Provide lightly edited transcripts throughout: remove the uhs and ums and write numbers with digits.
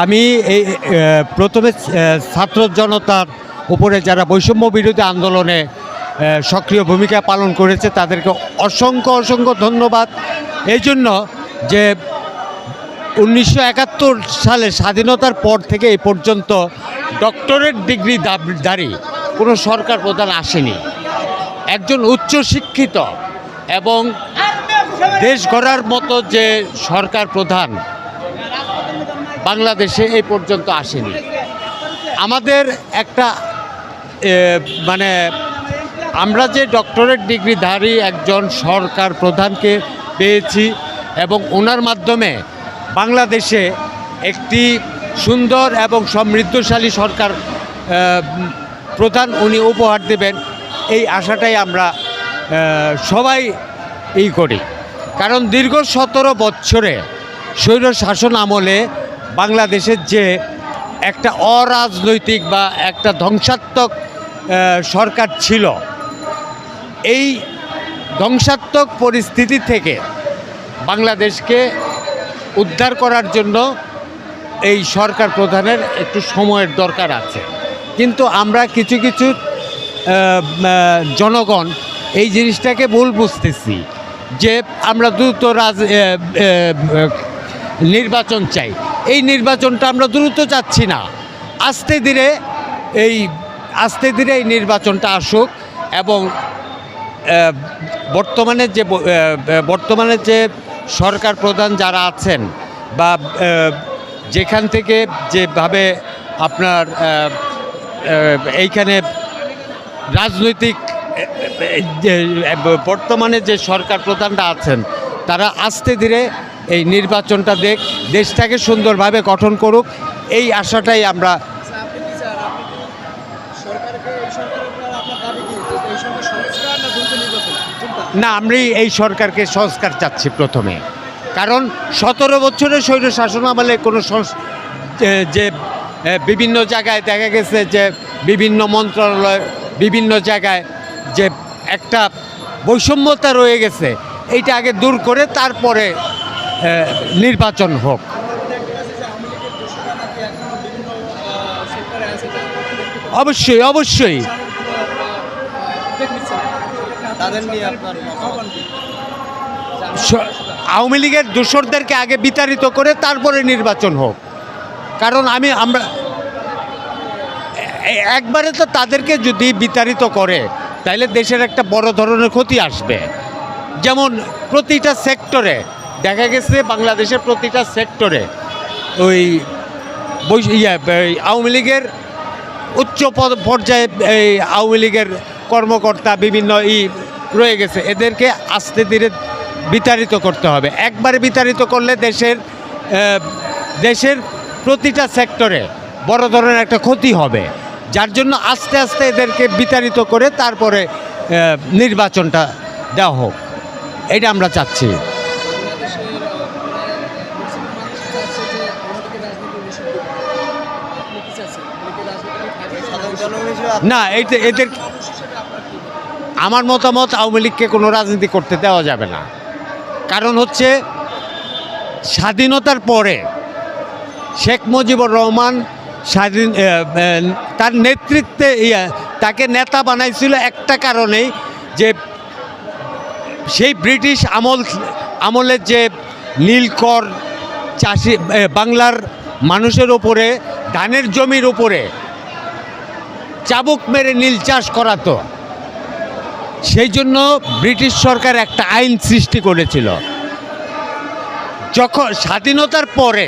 আমি এই প্রথমে ছাত্র জনতার উপরে যারা বৈষম্য বিরোধী আন্দোলনে সক্রিয় ভূমিকা পালন করেছে তাদেরকে অসংখ্য ধন্যবাদ। এই জন্য যে 1971 সালে স্বাধীনতার পর থেকে এই পর্যন্ত ডক্টরেট ডিগ্রি দাবি কোনো সরকার প্রধান আসেনি। একজন উচ্চশিক্ষিত এবং দেশ গড়ার মতো যে সরকার প্রধান বাংলাদেশে এই পর্যন্ত আসেনি। আমাদের একটা মানে আমরা যে ডক্টরেট ডিগ্রিধারী একজন সরকার প্রধানকে পেয়েছি এবং ওনার মাধ্যমে বাংলাদেশে একটি সুন্দর এবং সমৃদ্ধশালী সরকার প্রধান উনি উপহার দেবেন, এই আশাটাই আমরা সবাই করি। কারণ দীর্ঘ 17 বছরে স্বৈর শাসন আমলে বাংলাদেশের যে একটা অরাজনৈতিক বা একটা ধ্বংসাত্মক সরকার ছিল, এই ধ্বংসাত্মক পরিস্থিতি থেকে বাংলাদেশকে উদ্ধার করার জন্য এই সরকার প্রধানের একটু সময়ের দরকার আছে। কিন্তু আমরা কিছু জনগণ এই জিনিসটাকে ভুল বুঝতেছি যে আমরা দ্রুত নির্বাচন চাই। এই নির্বাচনটা আমরা দ্রুত চাচ্ছি না, আস্তে ধীরে এই নির্বাচনটা আসুক এবং বর্তমানে যে সরকার প্রধান যারা আছেন বা যেখান থেকে যেভাবে আপনার এইখানে রাজনৈতিক বর্তমানে যে সরকার প্রধানরা আছেন তারা আস্তে ধীরে এই নির্বাচনটা দেশটাকে সুন্দরভাবে গঠন করুক, এই আশাটাই আমরা। না, আমরা এই সরকারকে সংস্কার চাচ্ছি প্রথমে। কারণ 17 বছরের স্বৈর শাসন আমলে কোনো যে বিভিন্ন জায়গায় দেখা গেছে যে বিভিন্ন মন্ত্রণালয় বিভিন্ন জায়গায় যে একটা বৈষম্যতা রয়ে গেছে, এইটা আগে দূর করে তারপরে নির্বাচন হোক। অবশ্যই আওয়ামী লীগের দোসরদেরকে আগে বিতাড়িত করে তারপরে নির্বাচন হোক। কারণ আমরা একবারে তো তাদেরকে যদি বিতাড়িত করে তাহলে দেশের একটা বড় ধরনের ক্ষতি আসবে। যেমন প্রতিটা সেক্টরে দেখা গেছে বাংলাদেশের প্রতিটা সেক্টরে ওই আওয়ামী লীগের উচ্চ পর্যায়ে এই আওয়ামী লীগের কর্মকর্তা বিভিন্ন রয়ে গেছে, এদেরকে আস্তে ধীরে বিতাড়িত করতে হবে। একবারে বিতাড়িত করলে দেশের প্রতিটা সেক্টরে বড় ধরনের একটা ক্ষতি হবে। যার জন্য আস্তে আস্তে এদেরকে বিতাড়িত করে তারপরে নির্বাচনটা দেওয়া হোক, এটা আমরা চাচ্ছি। না, এদের আমার মতামত আওয়ামী লীগকে কোনো রাজনীতি করতে দেওয়া যাবে না। কারণ হচ্ছে স্বাধীনতার পরে শেখ মুজিবুর রহমান তার নেতৃত্বে তাকে নেতা বানাইছিল একটা কারণেই, যে সেই ব্রিটিশ আমলের যে নীলকর চাষি বাংলার মানুষের ওপরে ধানের জমির উপরে চাবুক মেরে নীল চাষ করাতো, সেই জন্য ব্রিটিশ সরকার একটা আইন সৃষ্টি করেছিল। যখন স্বাধীনতার পরে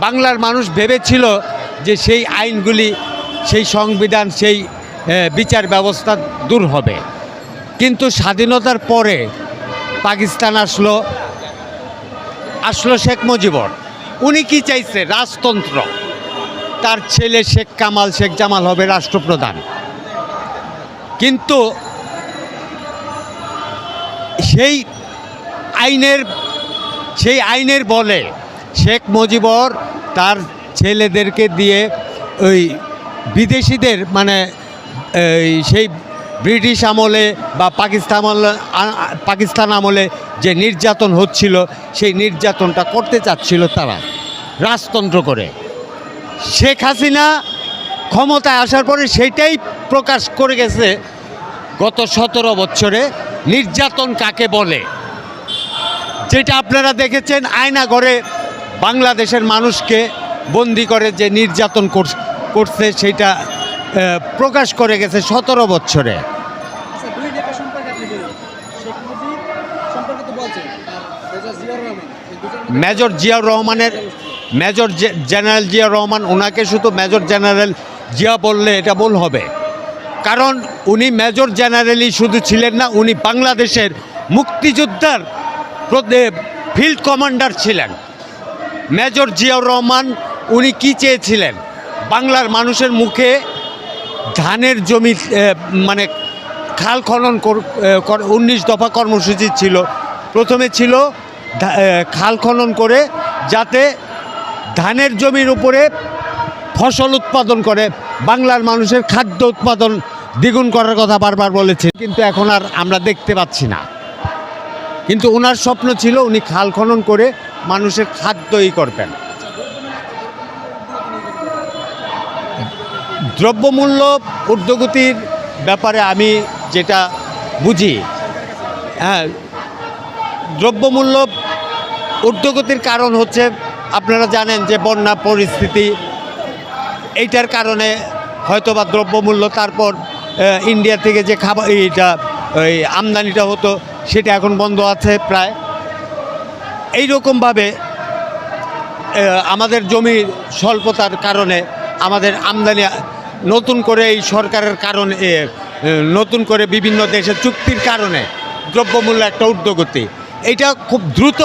বাংলার মানুষ ভেবেছিল যে সেই আইনগুলি, সেই সংবিধান, সেই বিচার ব্যবস্থা দূর হবে, কিন্তু স্বাধীনতার পরে পাকিস্তান আসলো শেখ মুজিবুর। উনি কি চাইছে? রাজতন্ত্র। তার ছেলে শেখ জামাল হবে রাষ্ট্রপ্রধান। কিন্তু সেই আইনের বলে শেখ মুজিবুর তার ছেলেদেরকে দিয়ে ওই বিদেশিদের মানে সেই ব্রিটিশ আমলে বা পাকিস্তান আমলে যে নির্যাতন হচ্ছিল সেই নির্যাতনটা করতে চাচ্ছিল তারা। রাজতন্ত্র করে। শেখ হাসিনা ক্ষমতায় আসার পরে সেইটাই প্রকাশ করে গেছে গত 17 বছরে নির্যাতন কাকে বলে, যেটা আপনারা দেখেছেন আয়নাঘরে বাংলাদেশের মানুষকে বন্দি করে যে নির্যাতন করছে সেটা প্রকাশ করে গেছে 17 বছরে। আচ্ছা, দুই নেতা সম্পর্কে আপনি বলুন। শেখ মুজিব সম্পর্কে তো বলছেন, আর মেজর জিয়াউর রহমান, এই দুজনের মধ্যে মেজর জিয়াউর রহমানের জেনারেল জিয়াউর রহমান, ওনাকে শুধু মেজর জেনারেল জিয়া বললে এটা ভুল হবে, কারণ উনি মেজর জেনারেলই শুধু ছিলেন না, উনি বাংলাদেশের মুক্তিযোদ্ধার ফিল্ড কমান্ডার ছিলেন। মেজর জিয়াউর রহমান উনি কি চেয়েছিলেন, বাংলার মানুষের মুখে ধানের জমি মানে খাল খনন 19 দফা কর্মসূচি ছিল। প্রথমে ছিল খাল খনন করে যাতে ধানের জমির উপরে ফসল উৎপাদন করে বাংলার মানুষের খাদ্য উৎপাদন দ্বিগুণ করার কথা বারবার বলেছে, কিন্তু এখন আর আমরা দেখতে পাচ্ছি না। কিন্তু ওনার স্বপ্ন ছিল উনি খাল খনন করে মানুষের খাদ্যই করবেন। দ্রব্যমূল্য ঊর্ধ্বগতির ব্যাপারে আমি যেটা বুঝি, হ্যাঁ, দ্রব্যমূল্য ঊর্ধ্বগতির কারণ হচ্ছে আপনারা জানেন যে বন্যা পরিস্থিতি, এইটার কারণে হয়তোবা দ্রব্যমূল্য, তারপর ইন্ডিয়া থেকে যে খাবার এইটা ওই আমদানিটা হতো সেটা এখন বন্ধ আছে প্রায়। এই রকমভাবে আমাদের জমির স্বল্পতার কারণে আমাদের আমদানি নতুন করে এই সরকারের কারণে নতুন করে বিভিন্ন দেশের চুক্তির কারণে দ্রব্যমূল্য একটা ঊর্ধ্বগতি, এইটা খুব দ্রুত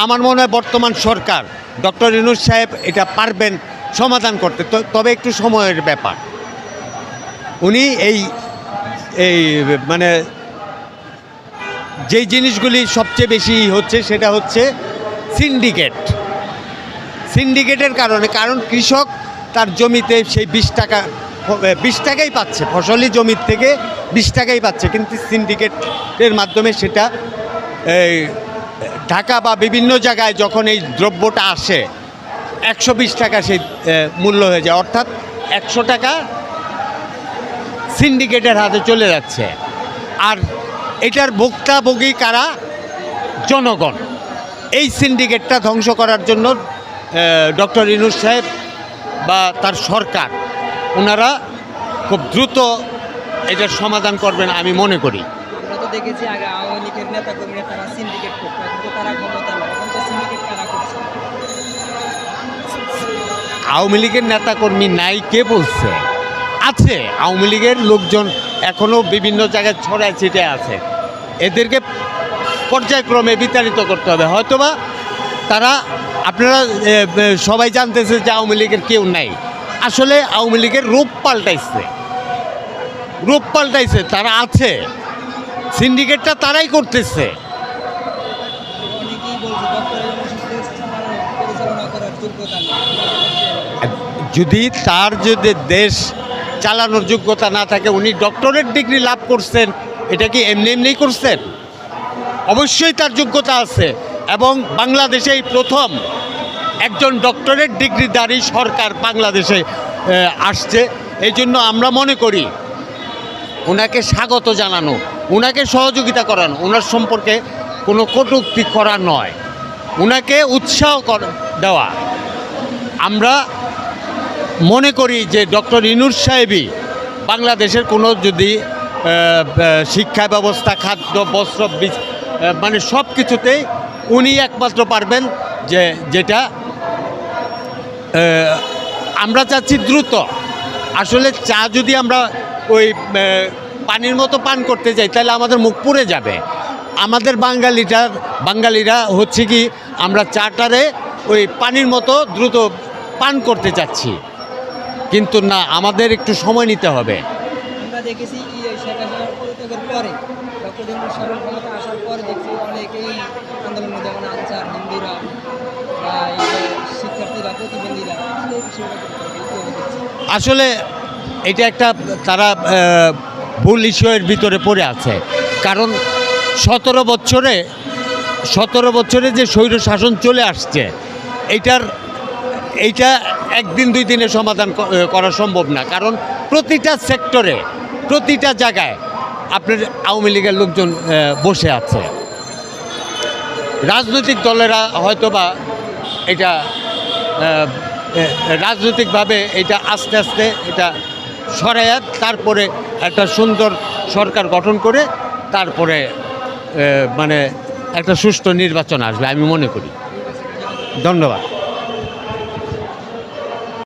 আমার মনে হয় বর্তমান সরকার ডক্টর ইউনূস সাহেব এটা পারবেন সমাধান করতে, তবে একটু সময়ের ব্যাপার। উনি এই মানে যেই জিনিসগুলি সবচেয়ে বেশি হচ্ছে সেটা হচ্ছে সিন্ডিকেটের কারণে, কারণ কৃষক তার জমিতে সেই 20 টাকাই পাচ্ছে, ফসলি জমির থেকে 20 টাকাই পাচ্ছে, কিন্তু সিন্ডিকেটের মাধ্যমে সেটা ঢাকা বা বিভিন্ন জায়গায় যখন এই দ্রব্যটা আসে 120 টাকা সেই মূল্য হয়ে যায়, অর্থাৎ 100 টাকা সিন্ডিকেটের হাতে চলে যাচ্ছে। আর এটার ভোক্তাভোগী কারা? জনগণ। এই সিন্ডিকেটটা ধ্বংস করার জন্য ডক্টর ইউনূস সাহেব বা তার সরকার ওনারা খুব দ্রুত এটার সমাধান করবেন আমি মনে করি। আমরা তো দেখেছি আগে আওয়ামী লীগের নেতা কর্মীরা তারা সিন্ডিকেট করতো, এখন তো তারা ক্ষমতা নেই, এখন তো সিন্ডিকেট কারা করছে? আওয়ামী লীগের নেতাকর্মী নাই কে বলছে? আছে, আওয়ামী লীগের লোকজন এখনও বিভিন্ন জায়গায় ছড়ায় ছিটে আছে, এদেরকে পর্যায়ক্রমে বিতাড়িত করতে হবে। হয়তোবা তারা, আপনারা সবাই জানতেছে যে আওয়ামী লীগের কেউ নাই, আসলে আওয়ামী লীগের রূপ পাল্টাইছে, তারা আছে, সিন্ডিকেটটা তারাই করতেছে। অনেকেই বলছে ডক্টর ইউনূস দেশ পরিচালনা করার যোগ্যতা নেই। যদি দেশ চালানোর যোগ্যতা না থাকে, উনি ডক্টরেট ডিগ্রি লাভ করছেন, এটা কি এমনি করছেন? অবশ্যই তার যোগ্যতা আছে, এবং বাংলাদেশেই প্রথম একজন ডক্টরেট ডিগ্রিধারী সরকার বাংলাদেশে আসছে। এই জন্য আমরা মনে করি ওনাকে স্বাগত জানানো, ওনাকে সহযোগিতা করানো, ওনার সম্পর্কে কোনো কটূক্তি করা নয়, ওনাকে উৎসাহ দেওয়া। আমরা মনে করি যে ডক্টর ইউনূস সাহেবই বাংলাদেশের কোনো যদি শিক্ষা ব্যবস্থা, খাদ্য, বস্ত্র, মানে সব কিছুতেই উনি একমাত্র পারবেন, যেটা আমরা চাচ্ছি দ্রুত। আসলে চা যদি আমরা ওই পানির মতো পান করতে যাই তাহলে আমাদের মুখ পুড়ে যাবে। আমাদের বাঙালিরা হচ্ছে কি, আমরা চাটারে ওই পানির মতো দ্রুত পান করতে চাচ্ছি, কিন্তু না, আমাদের একটু সময় নিতে হবে। আমরা দেখেছি শেখ হাসিনার পদত্যাগের পরে ডক্টর ইউনূস সাহেবের ক্ষমতা আসার পরে দেখছি অনেকেই আন্দোলনে, যেমন আনসার, হিন্দুরা বা শিক্ষার্থীরা, প্রতিবন্ধীরা, আসলে এটা একটা তারা ভুল ইস্যুয়ের ভিতরে পড়ে আছে, কারণ 17 বছরে যে স্বৈর শাসন চলে আসছে, এটার এইটা একদিন দুই দিনে সমাধান করা সম্ভব না, কারণ প্রতিটা সেক্টরে প্রতিটা জায়গায় আপনার আওয়ামী লীগের লোকজন বসে আছে। রাজনৈতিক দলেরা হয়তোবা এটা রাজনৈতিকভাবে এটা আস্তে আস্তে এটা সরাইয়া তারপরে একটা সুন্দর সরকার গঠন করে তারপরে মানে একটা সুষ্ঠু নির্বাচন আসবে আমি মনে করি। ধন্যবাদ।